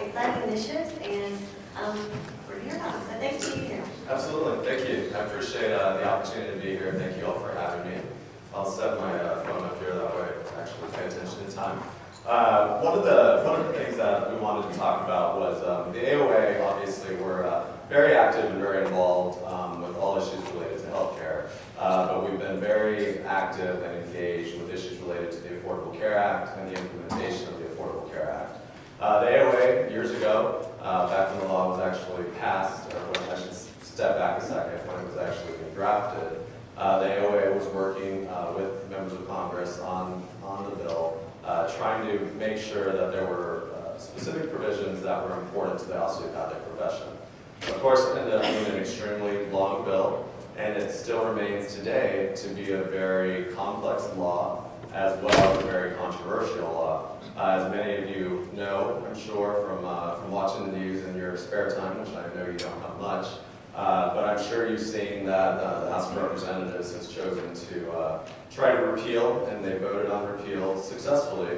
exciting initiatives, and we're here now. So thanks for being here. Absolutely, thank you. I appreciate the opportunity to be here. Thank you all for having me. I'll set my phone up here, that way I actually pay attention to time. One of the things that we wanted to talk about was the AOA. Obviously, we're very active and very involved with all issues related to healthcare, but we've been very active and engaged with issues related to the Affordable Care Act and the implementation of the Affordable Care Act. The AOA, years ago, back when the law was actually passed, or when I should step back a second, when it was actually being drafted, the AOA was working with members of Congress on the bill, trying to make sure that there were specific provisions that were important to the osteopathic profession. Of course, it ended up being an extremely long bill, and it still remains today to be a very complex law, as well as a very controversial law. As many of you know, I'm sure, from watching the news in your spare time, which I know you don't have much, but I'm sure you've seen that the House of Representatives has chosen to try to repeal, and they voted on repeal successfully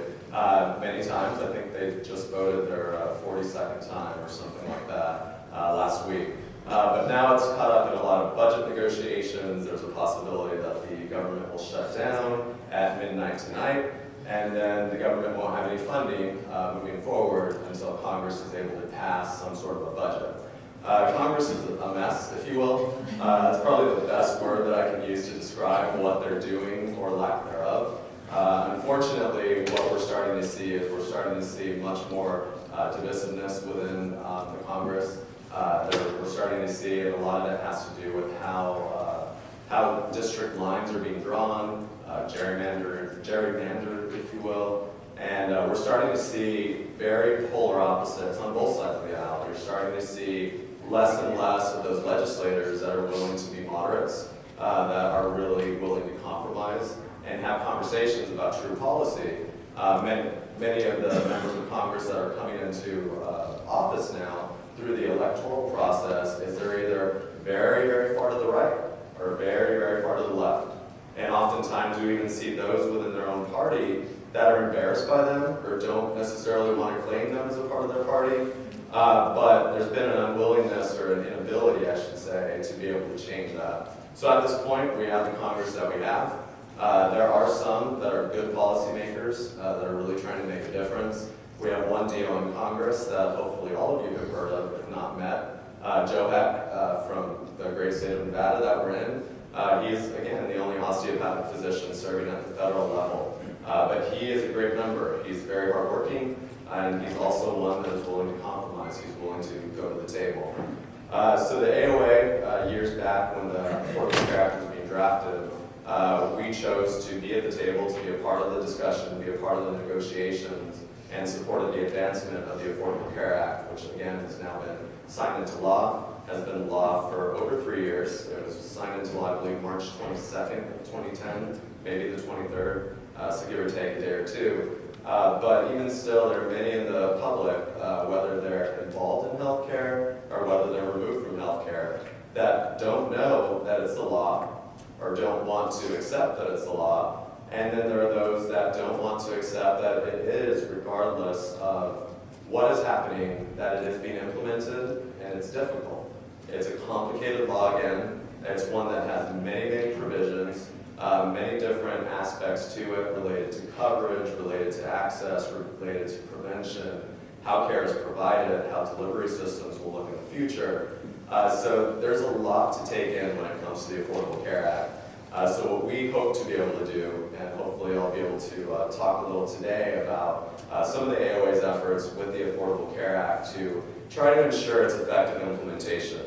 many times. I think they just voted their 42nd time or something like that last week. But now it's caught up in a lot of budget negotiations. There's a possibility that the government will shut down at midnight tonight, and then the government won't have any funding moving forward until Congress is able to pass some sort of a budget. Congress is a mess, if you will. That's probably the best word that I can use to describe what they're doing or lack thereof. Unfortunately, what we're starting to see is we're starting to see much more divisiveness within the Congress. We're starting to see, and a lot of that has to do with how district lines are being drawn, gerrymandered, if you will. And we're starting to see very polar opposites on both sides of the aisle. You're starting to see less and less of those legislators that are willing to be moderates, that are really willing to compromise and have conversations about true policy. Many of the members of Congress that are coming into office now through the electoral process is they're either very, very far to the right or very, very far to the left. And oftentimes we even see those within their own party that are embarrassed by them or don't necessarily want to claim them as a part of their party. But there's been an unwillingness or an inability, I should say, to be able to change that. So at this point, we have the Congress that we have. There are some that are good policymakers that are really trying to make a difference. We have one deal in Congress that hopefully all of you have heard of, if not met. Joe Heck from the great state of Nevada that we're in. He's, again, the only osteopathic physician serving at the federal level. But he is a great member. He's very hardworking, and he's also one that is willing to compromise. He's willing to go to the table. So the AOA, years back when the Affordable Care Act was being drafted, we chose to be at the table, to be a part of the discussion, be a part of the negotiations, and supported the advancement of the Affordable Care Act, which again has now been signed into law, has been law for over 3 years. It was signed into law, I believe, March 22nd of 2010, maybe the 23rd, so give or take a day or two. But even still, there are many in the public, whether they're involved in healthcare or whether they're removed from healthcare, that don't know that it's the law or don't want to accept that it's the law. And then there are those that don't want to accept that it is, regardless of what is happening, that it is being implemented, and it's difficult. It's a complicated law again. It's one that has many, many provisions, many different aspects to it related to coverage, related to access, related to prevention, how care is provided, how delivery systems will look in the future. So there's a lot to take in when it comes to the Affordable Care Act. So what we hope to be able to do, and hopefully I'll be able to talk a little today about some of the AOA's efforts with the Affordable Care Act to try to ensure its effective implementation.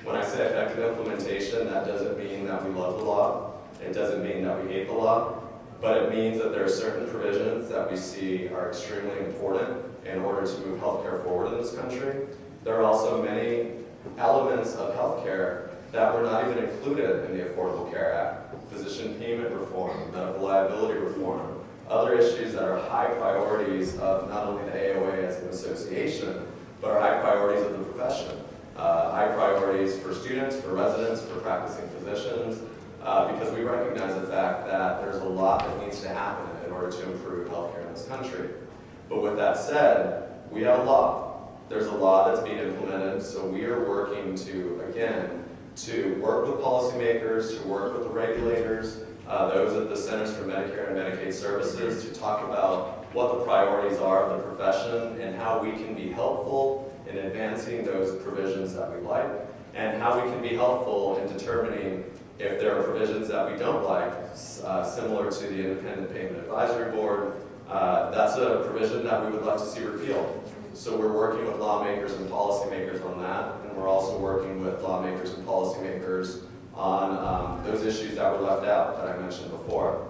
When I say effective implementation, that doesn't mean that we love the law. It doesn't mean that we hate the law, but it means that there are certain provisions that we see are extremely important in order to move healthcare forward in this country. There are also many elements of healthcare that were not even included in the Affordable Care Act. Physician payment reform, medical liability reform, other issues that are high priorities of not only the AOA as an association, but are high priorities of the profession. High priorities for students, for residents, for practicing physicians, because we recognize the fact that there's a lot that needs to happen in order to improve healthcare in this country. But with that said, we have a law. there's a law that's being implemented, so we are working to, again, to work with policymakers, to work with the regulators, those at the Centers for Medicare and Medicaid Services, to talk about what the priorities are of the profession and how we can be helpful in advancing those provisions that we like, and how we can be helpful in determining if there are provisions that we don't like, similar to the Independent Payment Advisory Board. That's a provision that we would like to see repealed. So we're working with lawmakers and policymakers on that, and we're also working with lawmakers and policymakers on those issues that were left out that I mentioned before.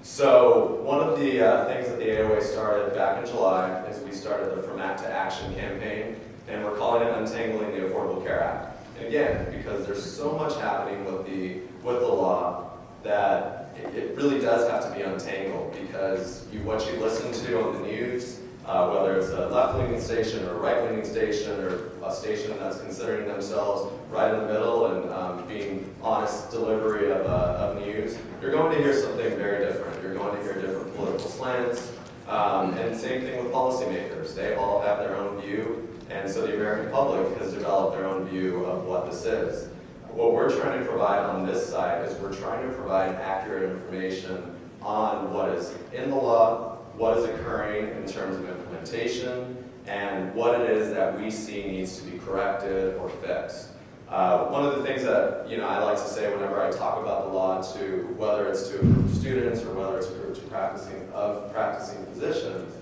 So one of the things that the AOA started back in July is we started the From Act to Action campaign, and we're calling it Untangling the Affordable Care Act. And again, because there's so much happening with the law that it really does have to be untangled, because what you listen to on the news, whether it's a left-leaning station or a right-leaning station or a station that's considering themselves right in the middle and being honest delivery of news, you're going to hear something very different. You're going to hear different political slants, and same thing with policymakers. They all have their own view, and so the American public has developed their own view of what this is. What we're trying to provide on this side is we're trying to provide accurate information on what is in the law, what is occurring in terms of implementation, and what it is that we see needs to be corrected or fixed. One of the things that I like to say whenever I talk about the law, to whether it's to a group of students or whether it's a group of practicing physicians,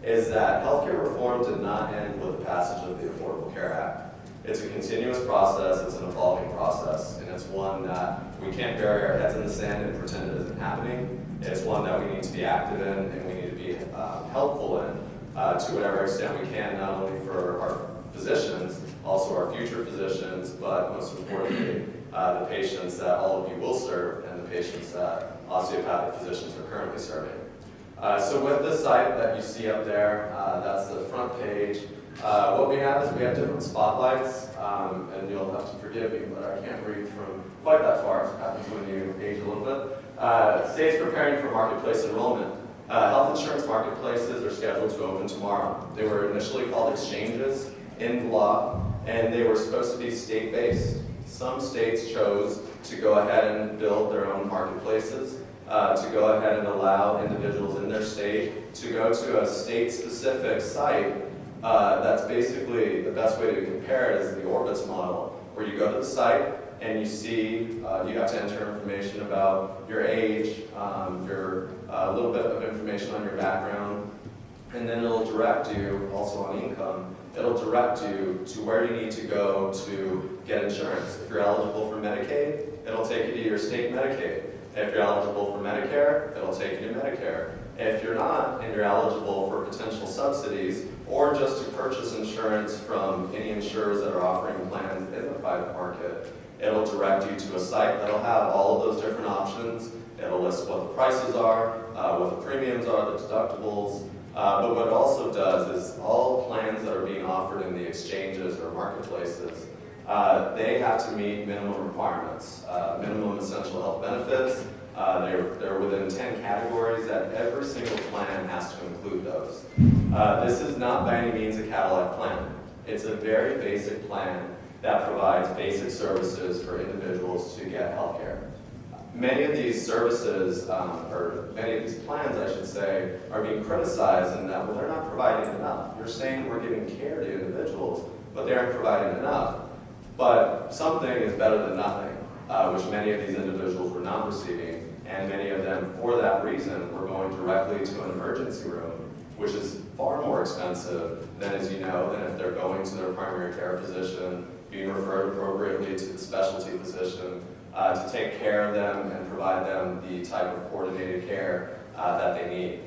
is that healthcare reform did not end with the passage of the Affordable Care Act. It's a continuous process, it's an evolving process, and it's one that we can't bury our heads in the sand and pretend it isn't happening. It's one that we need to be active in, and we need to be helpful in to whatever extent we can, not only for our physicians, also our future physicians, but most importantly, the patients that all of you will serve and the patients that osteopathic physicians are currently serving. So with this site that you see up there, that's the front page. What we have is we have different spotlights, and you'll have to forgive me, but I can't read from quite that far. It happens when you age a little bit. States preparing for marketplace enrollment. Health insurance marketplaces are scheduled to open tomorrow. They were initially called exchanges in the law, and they were supposed to be state-based. Some states chose to go ahead and build their own marketplaces, to go ahead and allow individuals in their state to go to a state-specific site. That's basically the best way to compare it is the Orbitz model, where you go to the site and you see, you have to enter information about your age, a little bit of information on your background, and then it'll direct you, also on income, it'll direct you to where you need to go to get insurance. If you're eligible for Medicaid, it'll take you to your state Medicaid. If you're eligible for Medicare, it'll take you to Medicare. If you're not, and you're eligible for potential subsidies, or just to purchase insurance from any insurers that are offering plans in the private market, it'll direct you to a site that'll have all of those different options. It'll list what the prices are, what the premiums are, the deductibles. But what it also does is all plans that are being offered in the exchanges or marketplaces, they have to meet minimum requirements, minimum essential health benefits. They're within 10 categories that every single plan has to include those. This is not by any means a Cadillac plan. It's a very basic plan that provides basic services for individuals to get health care. Many of these services, or many of these plans, I should say, are being criticized in that, well, they're not providing enough. You're saying we're giving care to individuals, but they aren't providing enough. But something is better than nothing, which many of these individuals were not receiving, and many of them, for that reason, were going directly to an emergency room, which is far more expensive than, as you know, than if they're going to their primary care physician, being referred appropriately to the specialty physician, to take care of them and provide them the type of coordinated care that they need.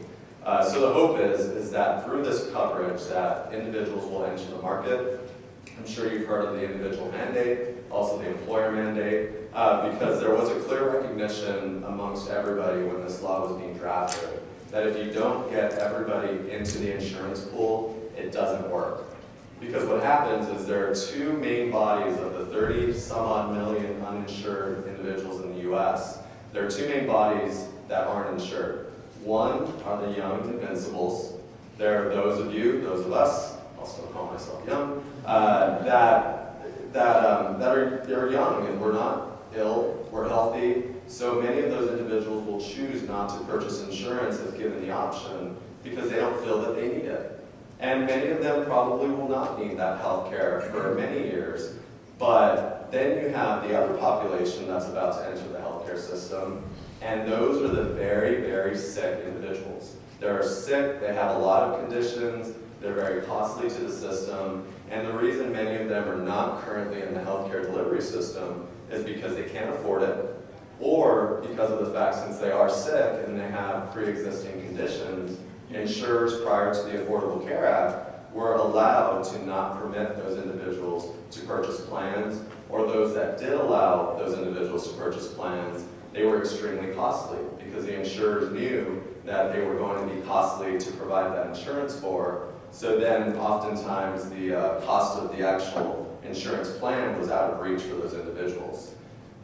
So the hope is that through this coverage that individuals will enter the market. I'm sure you've heard of the individual mandate, also the employer mandate, because there was a clear recognition amongst everybody when this law was being drafted that if you don't get everybody into the insurance pool, it doesn't work. Because what happens is there are two main bodies of the 30-some-odd million uninsured individuals in the US. There are two main bodies that aren't insured. One are the young invincibles. There are those of you, those of us, I'll also call myself young, they're young and we're not ill, we're healthy. So many of those individuals will choose not to purchase insurance if given the option because they don't feel that they need it. And many of them probably will not need that health care for many years. But then you have the other population that's about to enter the healthcare system, and those are the very, very sick individuals. They're sick, they have a lot of conditions, they're very costly to the system, and the reason many of them are not currently in the healthcare delivery system is because they can't afford it, or because of the fact since they are sick and they have pre-existing conditions, insurers prior to the Affordable Care Act were allowed to not permit those individuals to purchase plans, or those that did allow those individuals to purchase plans, they were extremely costly because the insurers knew that they were going to be costly to provide that insurance for. So then oftentimes the cost of the actual insurance plan was out of reach for those individuals.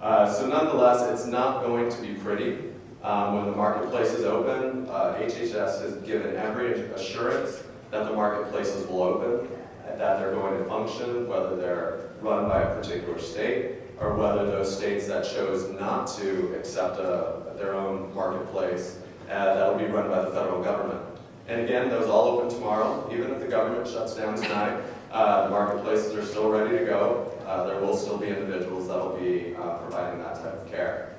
So nonetheless, it's not going to be pretty. When the marketplace is open, HHS has given every assurance that the marketplaces will open, that they're going to function, whether they're run by a particular state, or whether those states that chose not to accept their own marketplace, that'll be run by the federal government. And again, those all open tomorrow. Even if the government shuts down tonight, the marketplaces are still ready to go. There will still be individuals that will be providing that type of care.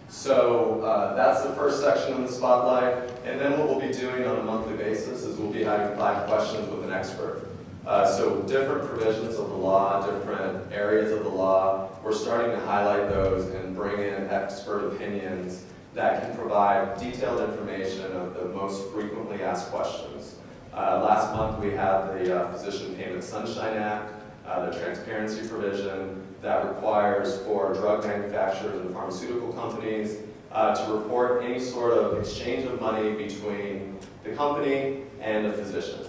So that's the first section in the spotlight. And then what we'll be doing on a monthly basis is we'll be having 5 questions with an expert. So different provisions of the law, different areas of the law, we're starting to highlight those and bring in expert opinions that can provide detailed information of the most frequently asked questions. Last month we had the Physician Payment Sunshine Act, the transparency provision that requires for drug manufacturers and pharmaceutical companies to report any sort of exchange of money between the company and the physician.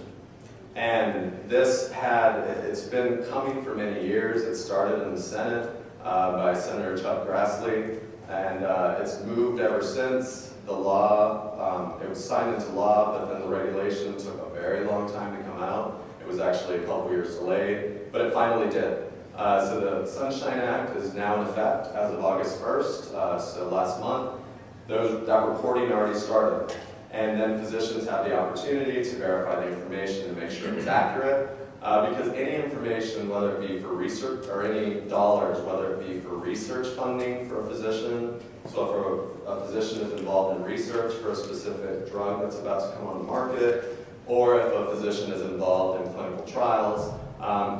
And it's been coming for many years. It started in the Senate by Senator Chuck Grassley, and it's moved ever since. The law, it was signed into law, but then the regulation took a very long time to come out. It was actually a couple years delayed, but it finally did. So the Sunshine Act is now in effect as of August 1st, so last month. That reporting already started. And then physicians have the opportunity to verify the information and make sure it's accurate. Because any information, whether it be for research or any dollars, whether it be for research funding for a physician, so if a physician is involved in research for a specific drug that's about to come on the market, or if a physician is involved in clinical trials,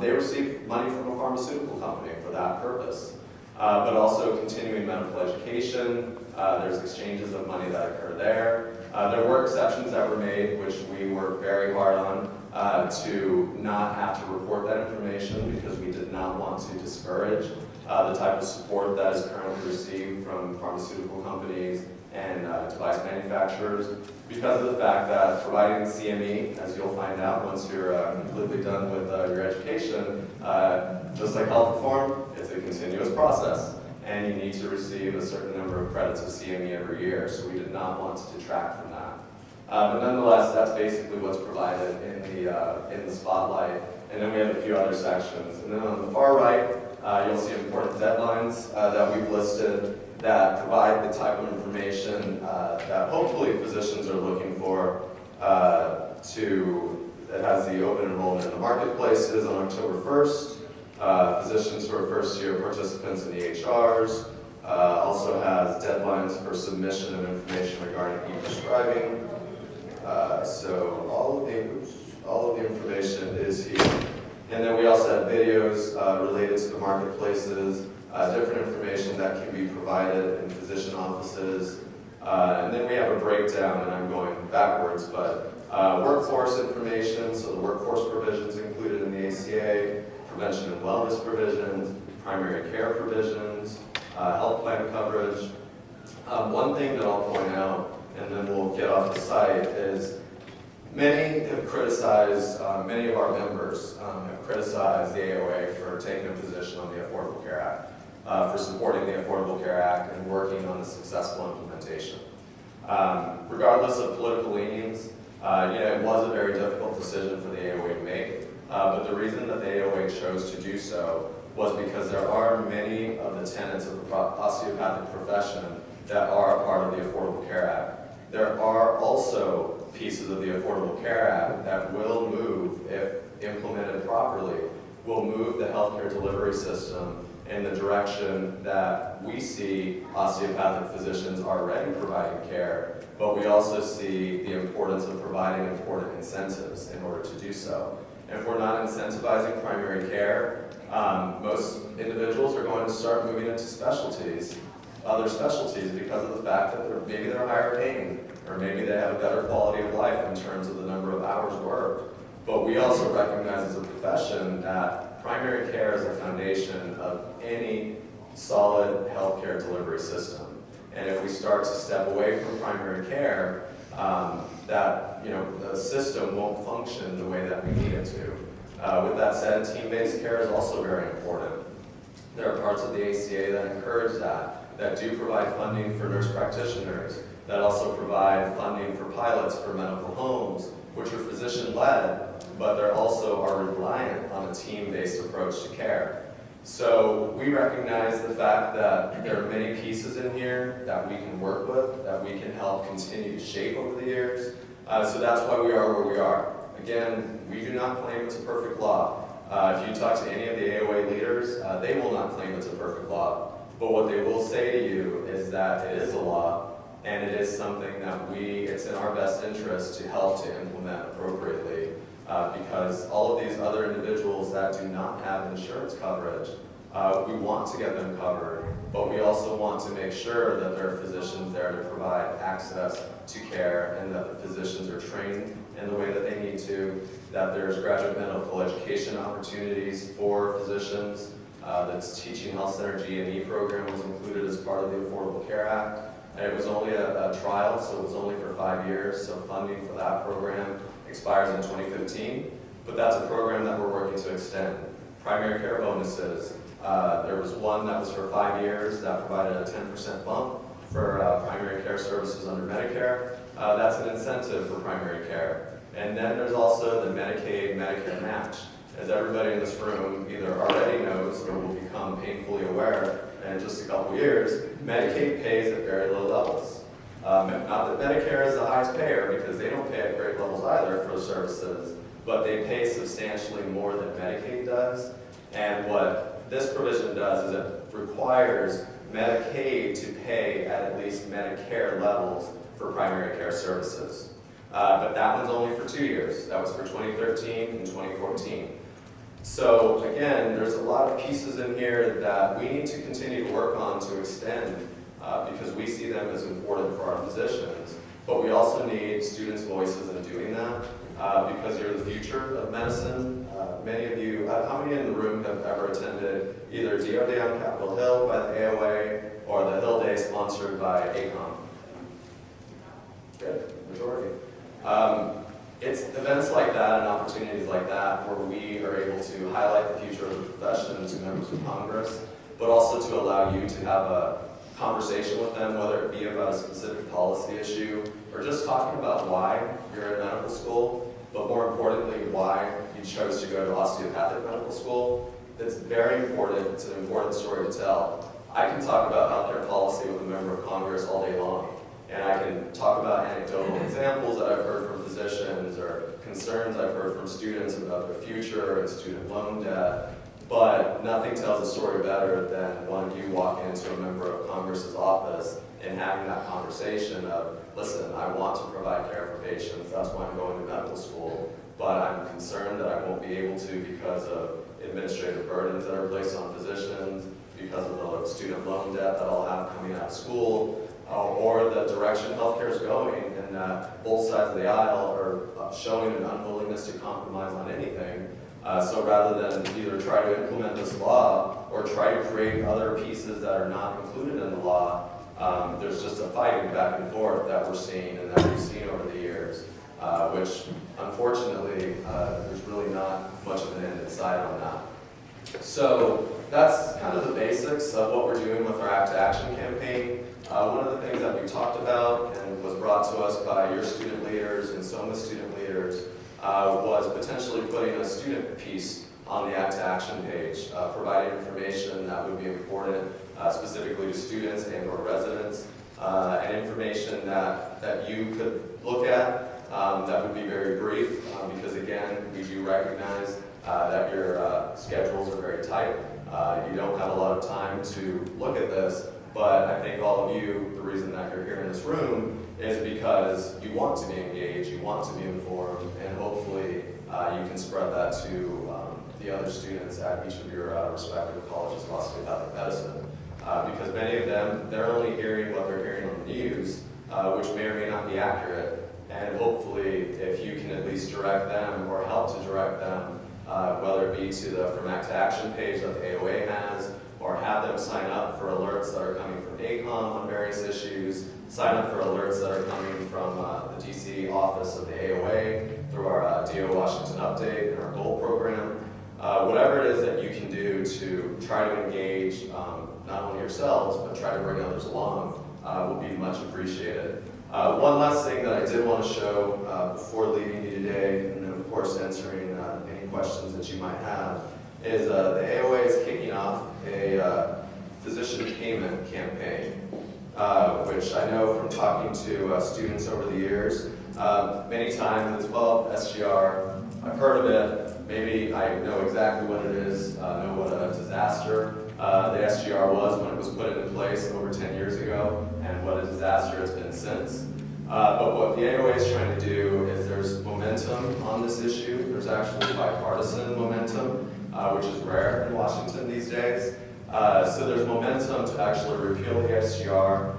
they receive money from a pharmaceutical company for that purpose. But also continuing medical education, there's exchanges of money that occur there. There were exceptions that were made, which we worked very hard on to not have to report that information because we did not want to discourage the type of support that is currently received from pharmaceutical companies and device manufacturers because of the fact that providing CME, as you'll find out once you're completely done with your education, just like health reform, it's a continuous process. And you need to receive a certain number of credits of CME every year, so we did not want to detract from that. But nonetheless, that's basically what's provided in the spotlight. And then we have a few other sections. And then on the far right, you'll see important deadlines that we've listed that provide the type of information that hopefully physicians are looking for that has the open enrollment in the marketplaces on October 1st. Physicians who are first-year participants in EHRs, also has deadlines for submission of information regarding e-prescribing. So all of the information is here. And then we also have videos related to the marketplaces, different information that can be provided in physician offices. And then we have a breakdown, and I'm going backwards, but workforce information, so the workforce provisions included in the ACA, prevention and wellness provisions, primary care provisions, health plan coverage. One thing that I'll point out, and then we'll get off the site, is many have criticized, many of our members have criticized the AOA for taking a position on the Affordable Care Act, for supporting the Affordable Care Act and working on the successful implementation. Regardless of political leanings, It was a very difficult decision for the AOA to make, but the reason that the AOA chose to do so was because there are many of the tenets of the osteopathic profession that are a part of the Affordable Care Act. There are also pieces of the Affordable Care Act that will move, if implemented properly, will move the healthcare delivery system in the direction that we see osteopathic physicians already providing care, but we also see the importance of providing important incentives in order to do so. And if we're not incentivizing primary care, most individuals are going to start moving into other specialties, because of the fact that maybe they're higher paying, or maybe they have a better quality of life in terms of the number of hours worked. But we also recognize as a profession that primary care is the foundation of any solid healthcare delivery system. And if we start to step away from primary care, the system won't function the way that we need it to. With that said, team-based care is also very important. There are parts of the ACA that encourage that do provide funding for nurse practitioners, that also provide funding for pilots for medical homes, which are physician-led, but they also are reliant on a team-based approach to care. So we recognize the fact that there are many pieces in here that we can work with, that we can help continue to shape over the years. So that's why we are where we are. Again, we do not claim it's a perfect law. If you talk to any of the AOA leaders, they will not claim it's a perfect law. But what they will say to you is that it is a law, and it is something that it's in our best interest to help to implement appropriately. Because all of these other individuals that do not have insurance coverage, we want to get them covered, but we also want to make sure that there are physicians there to provide access to care, and that the physicians are trained in the way that they need to, that there's graduate medical education opportunities for physicians. The Teaching Health Center G&E program was included as part of the Affordable Care Act. And it was only a trial, so it was only for 5 years, so funding for that program expires in 2015, but that's a program that we're working to extend. Primary care bonuses, there was one that was for 5 years that provided a 10% bump for primary care services under Medicare. That's an incentive for primary care. And then there's also the Medicaid-Medicare match. As everybody in this room either already knows or will become painfully aware in just a couple years, Medicaid pays at very low levels. Not that Medicare is the highest payer, because they don't pay at great levels either for services, but they pay substantially more than Medicaid does. And what this provision does is it requires Medicaid to pay at least Medicare levels for primary care services. But that one's only for 2 years. That was for 2013 and 2014. So again, there's a lot of pieces in here that we need to continue to work on to extend, because we see them as important for our physicians. But we also need students' voices in doing that, because you're the future of medicine. Many of you, how many in the room have ever attended either DO Day on Capitol Hill by the AOA or the Hill Day sponsored by ACOM? Good, majority. It's events like that and opportunities like that where we are able to highlight the future of the profession to members of Congress, but also to allow you to have a conversation with them, whether it be about a specific policy issue or just talking about why you're in medical school, but more importantly, why you chose to go to osteopathic medical school. It's very important. It's an important story to tell. I can talk about healthcare policy with a member of Congress all day long. And I can talk about anecdotal examples that I've heard from physicians or concerns I've heard from students about their future and student loan debt, but nothing tells a story better than when you walk into a member of Congress's office and having that conversation of, listen, I want to provide care for patients, that's why I'm going to medical school, but I'm concerned that I won't be able to because of administrative burdens that are placed on physicians, because of the student loan debt that I'll have coming out of school, or the direction healthcare is going, and both sides of the aisle are showing an unwillingness to compromise on anything. So rather than either try to implement this law or try to create other pieces that are not included in the law, there's just a fighting back and forth that we're seeing and that we've seen over the years, which unfortunately there's really not much of an end in sight on that. So that's kind of the basics of what we're doing with our Act to Action campaign. One of the things that we talked about and was brought to us by your student leaders and SOMA student leaders was potentially putting a student piece on the Act to Action page, providing information that would be important specifically to students and or residents, and information that you could look at that would be very brief, because again, we do recognize that your schedules are very tight. You don't have a lot of time to look at this, but I think all of you, the reason that you're here in this room is because you want to be engaged, you want to be informed, and hopefully you can spread that to the other students at each of your respective colleges of osteopathic medicine. Because many of them, they're only hearing what they're hearing on the news, which may or may not be accurate. And hopefully, if you can at least direct them or help to direct them, whether it be to the From Act to Action page that the AOA has, or have them sign up for alerts that are coming from ACOM on various issues, sign up for alerts that are coming from the DC office of the AOA through our DO Washington Update and our GOAL program. Whatever it is that you can do to try to engage not only yourselves, but try to bring others along will be much appreciated. One last thing that I did want to show before leaving you today, and then of course answering any questions that you might have, is the AOA is kicking off a physician payment campaign, which I know from talking to students over the years, many times it's, well, SGR, I've heard of it, maybe I know exactly what it is, know what a disaster the SGR was when it was put into place over 10 years ago, and what a disaster it's been since. But what the AOA is trying to do is there's momentum on this issue. There's actually bipartisan momentum, which is rare in Washington these days. So there's momentum to actually repeal the SGR,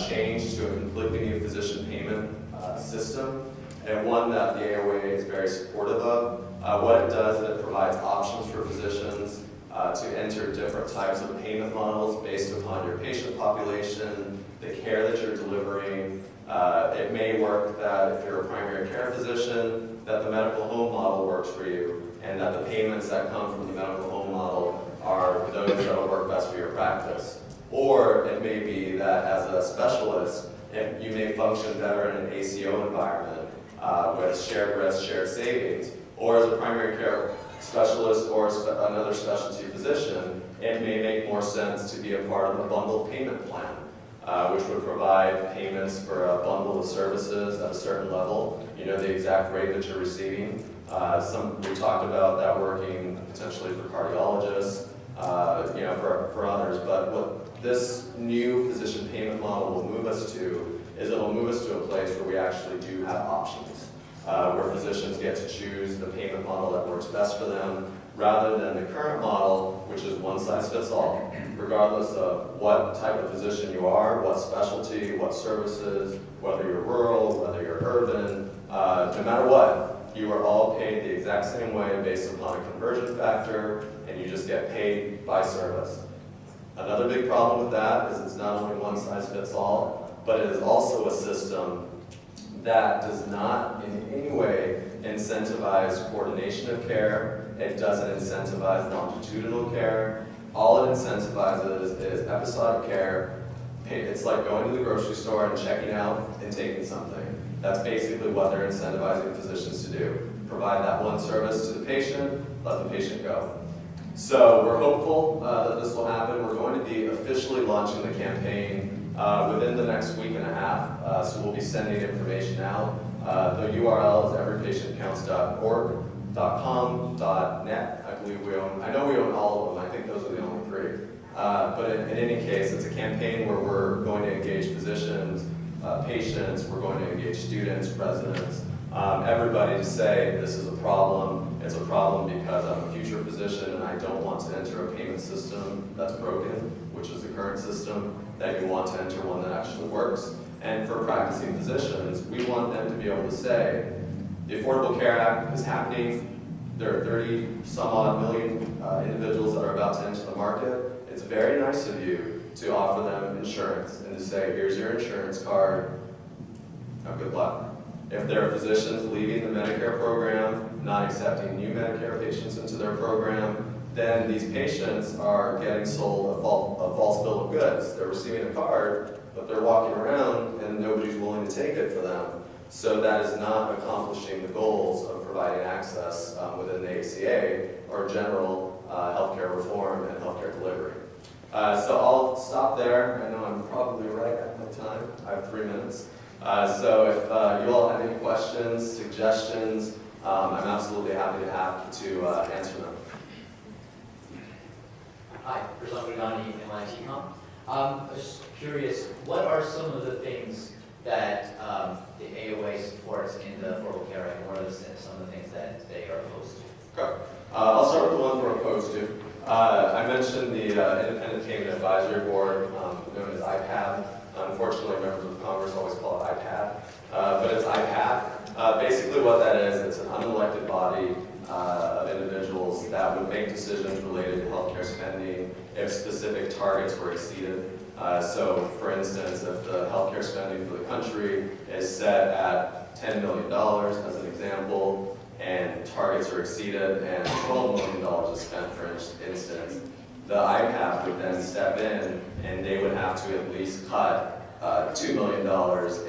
change to a completely new physician payment system, and one that the AOA is very supportive of. What it does is it provides options for physicians to enter different types of payment models based upon your patient population, the care that you're delivering. It may work that if you're a primary care physician, that the medical home model works for you, and that the payments that come from the medical home model are those that will work best for your practice. Or it may be that as a specialist, you may function better in an ACO environment with shared risk, shared savings. Or as a primary care specialist or another specialty physician, it may make more sense to be a part of a bundled payment plan, which would provide payments for a bundle of services at a certain level. You know the exact rate that you're receiving. We talked about that working potentially for cardiologists, for others. But what this new physician payment model will move us to is it will move us to a place where we actually do have options. Where physicians get to choose the payment model that works best for them, rather than the current model, which is one size fits all. Regardless of what type of physician you are, what specialty, what services, whether you're rural, whether you're urban, no matter what, you are all paid the exact same way based upon a conversion factor, and you just get paid by service. Another big problem with that is it's not only one size fits all, but it is also a system that does not in any way incentivize coordination of care. It doesn't incentivize longitudinal care. All it incentivizes is episodic care. It's like going to the grocery store and checking out and taking something. That's basically what they're incentivizing physicians to do. Provide that one service to the patient, let the patient go. So we're hopeful that this will happen. We're going to be officially launching the campaign within the next week and a half, so we'll be sending information out. The URL is everypatientcounts.org.com.net. I know we own all of them. I think those are the only three. But in any case, it's a campaign where we're going to engage physicians, patients, we're going to engage students, residents, everybody to say this is a problem. It's a problem because I'm a future physician and I don't want to enter a payment system that's broken, which is the current system, that you want to enter one that actually works. And for practicing physicians, we want them to be able to say, the Affordable Care Act is happening, there are 30 some odd million individuals that are about to enter the market. It's very nice of you to offer them insurance and to say, here's your insurance card, now good luck. If there are physicians leaving the Medicare program, not accepting new Medicare patients into their program, then these patients are getting sold a false bill of goods. They're receiving a card, but they're walking around and nobody's willing to take it for them. So that is not accomplishing the goals of providing access within the ACA or general healthcare reform and healthcare delivery. So I'll stop there. I know I'm probably right at my time. I have 3 minutes. So if you all have any questions, suggestions, I'm absolutely happy to answer them. Hi, Prasad Gudani, MIT-Com. I was just curious, what are some of the things that the AOA supports in the Affordable Care Act? What are some of the things that they are opposed to? Okay. I'll start with the one we're opposed to. I mentioned the Independent Payment Advisory Board, known as IPAB. Unfortunately, members of Congress always call it IPAD, but it's IPAB. Basically what that is, it's an unelected body of individuals that would make decisions related to healthcare spending if specific targets were exceeded. So, for instance, if the healthcare spending for the country is set at $10 million, as an example, and targets are exceeded and $12 million is spent, for instance, the IPAP would then step in and they would have to at least cut $2 million.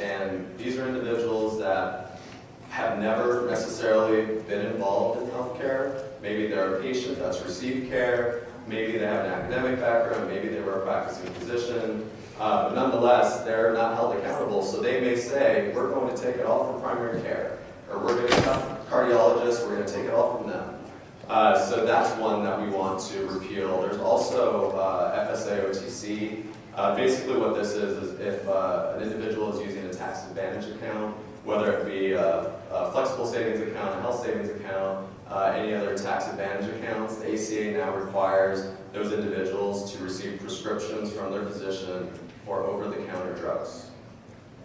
And these are individuals that have never necessarily been involved in healthcare. Maybe they're a patient that's received care. Maybe they have an academic background, maybe they were a practicing physician, but nonetheless, they're not held accountable, so they may say, we're going to take it all from primary care, or we're going to cut cardiologists, we're going to take it all from them. So that's one that we want to repeal. There's also FSA-OTC. Basically what this is if an individual is using a tax advantage account, whether it be a flexible savings account, a health savings account, any other tax advantage accounts, the ACA now requires those individuals to receive prescriptions from their physician for over-the-counter drugs.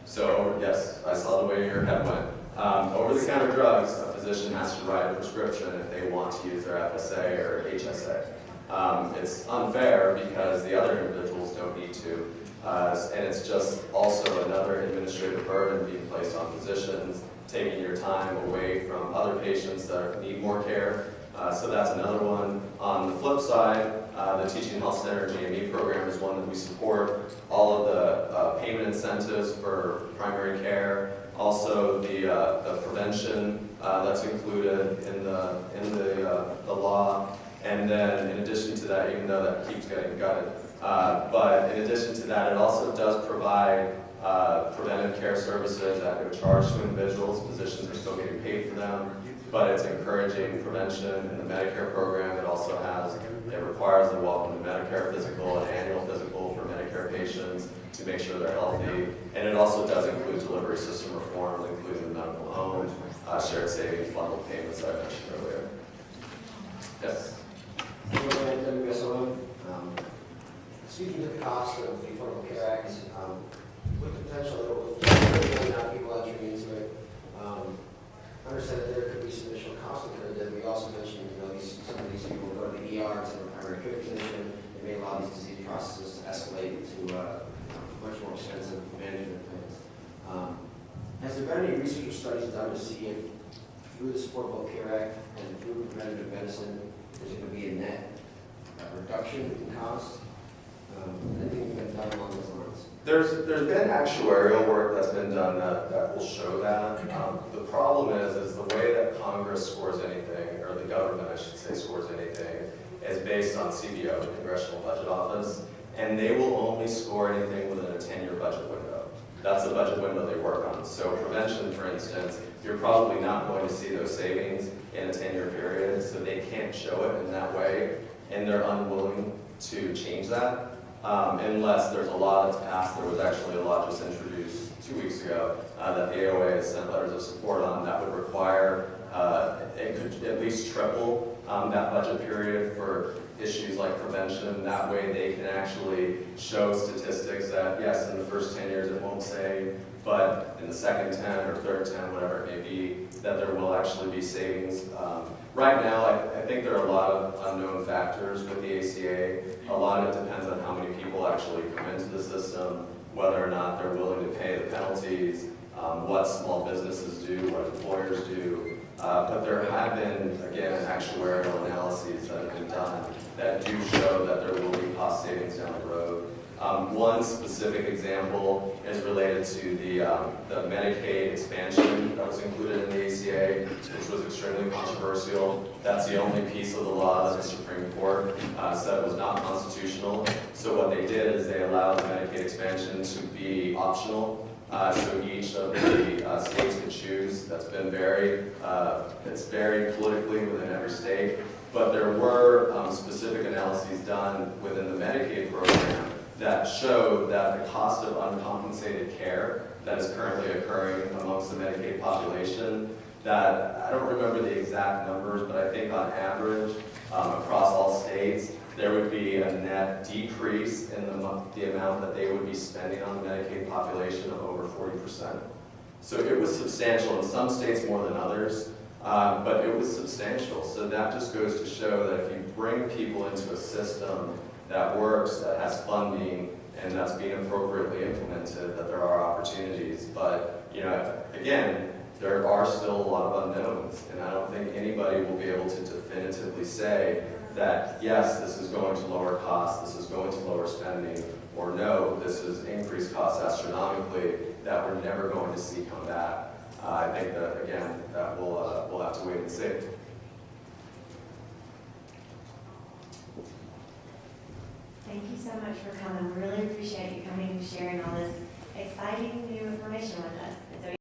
So, yes, I saw the way your head went. Over-the-counter drugs, a physician has to write a prescription if they want to use their FSA or HSA. It's unfair because the other individuals don't need to, and it's just also another administrative burden being placed on physicians, taking your time away from other patients that need more care. So that's another one. On the flip side, the Teaching Health Center GME program is one that we support. All of the payment incentives for primary care, also the prevention that's included in the law. And then in addition to that, even though that keeps getting gutted, but in addition to that, it also does provide preventive care services at no charge to individuals. Physicians are still getting paid for them, but it's encouraging prevention in the Medicare program. It also requires a welcome to Medicare physical, an annual physical for Medicare patients to make sure they're healthy. And it also does include delivery system reforms, including the medical home, shared savings, bundled payments I mentioned earlier. Yes? Speaking of the cost of the Affordable Care Act, with the potential of 30 million people entering into it, I understand that there could be some additional cost incurred. Then we also mentioned, some of these people go to the ER, to a primary care physician. It may allow these disease processes to escalate to much more expensive management plans. Has there been any research or studies done to see if through this Affordable Care Act and through preventative medicine, there's going to be a net reduction in cost? Anything been done along those lines? There's been actuarial work that's been done that will show that. The problem is the way that Congress scores anything, or the government, I should say, scores anything, is based on CBO, the Congressional Budget Office, and they will only score anything within a 10-year budget window. That's the budget window they work on. So prevention, for instance, you're probably not going to see those savings in a 10-year period, so they can't show it in that way, and they're unwilling to change that. Unless there's a law that's passed. There was actually a law just introduced 2 weeks ago that the AOA has sent letters of support on that would require it could at least triple that budget period for issues like prevention. That way they can actually show statistics that, yes, in the first 10 years it won't save, but in the second 10 or third 10, whatever it may be, that there will actually be savings. Right now, I think there are a lot of unknown factors with the ACA. A lot of it depends on how many people actually come into the system, whether or not they're willing to pay the penalties, what small businesses do, what employers do. But there have been, again, actuarial analyses that have been done that do show that there will be cost savings down the road. One specific example is related to the Medicaid expansion that was included in the ACA, which was extremely controversial. That's the only piece of the law that the Supreme Court said was not constitutional. So what they did is they allowed the Medicaid expansion to be optional. So each of the states could choose. That's been it's varied politically within every state. But there were specific analyses done within the Medicaid program that showed that the cost of uncompensated care that is currently occurring amongst the Medicaid population, that I don't remember the exact numbers, but I think on average across all states, there would be a net decrease in the amount that they would be spending on the Medicaid population of over 40%. So it was substantial in some states more than others, but it was substantial. So that just goes to show that if you bring people into a system that works, that has funding, and that's being appropriately implemented, that there are opportunities. But, you know, again, there are still a lot of unknowns, and I don't think anybody will be able to definitively say that, yes, this is going to lower costs, this is going to lower spending, or no, this is increased costs astronomically that we're never going to see come back. I think that, again, that we'll have to wait and see. Thank you so much for coming. We really appreciate you coming and sharing all this exciting new information with us.